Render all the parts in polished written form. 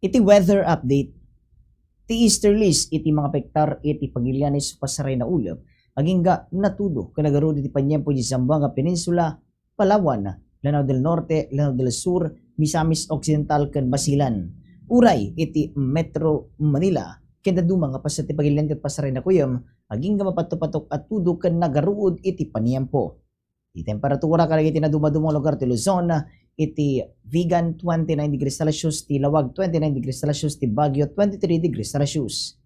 Iti weather update. Ti easterlies iti mga pektar iti pagilianis pasaray na ulap. Agingga natudo kanagaro iti panyempo di Zamboanga Peninsula, Palawan, Lanao del Norte, Lanao del Sur, Misamis Occidental ken Basilan. Uray iti Metro Manila kenda dumang nga pasati pagilian ket pasaray na kuyam agingga mapatupatok at tudo ken nagaruod iti panyempo. Iti temperatura kadagiti na dumadumang lugar ti Luzon, iti Vigan 29 degrees Celsius, ti Lawag 29 degrees Celsius, ti Baguio 23 degrees Celsius.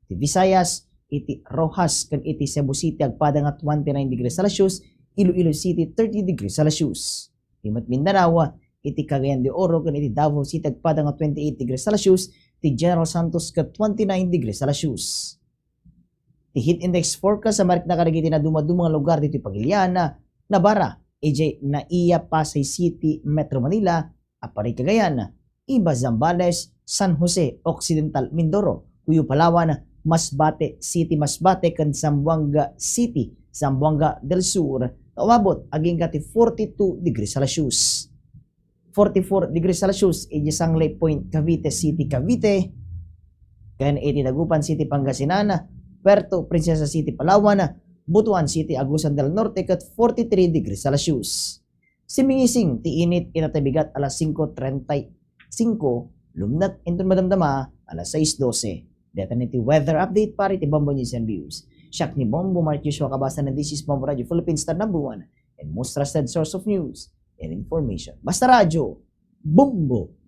Ti Visayas, iti Rojas ken iti Cebu City agpada nga 29 degrees Celsius, Iloilo City 30 degrees Celsius. Ti Mindanao, iti Cagayan de Oro ken iti Davao City agpada nga 28 degrees Celsius, ti General Santos ket 29 degrees Celsius. Ti heat index forecast sa marik na kadagiti na dumadumang lugar dito Pagiliana, Nabara, EJ Naiya, Pasay City, Metro Manila, Aparay Cagayan, Iba Zambales, San Jose, Occidental Mindoro, Puyo Palawan, Masbate City, Masbate, kan Zamboanga City, Zamboanga del Sur, umabot aging kati 42 degrees Celsius. 44 degrees Celsius, EJ Sanglay Point, Cavite City, Cavite, kan iti Dagupan City, Pangasinan, Puerto Princesa City, Palawan, Butuan City, Agusan del Norte ket 43 degrees Celsius. Simingising ti init inatabigat alas 5:35, lumnat inton madamdama alas 6:12. Data niti weather update para iti Bombo News and Views. Siak ni Bombo Mark Joshua Kabasa na this is Bombo Radio Philippines #1 and most trusted source of news and information. Basta Radio, Bombo!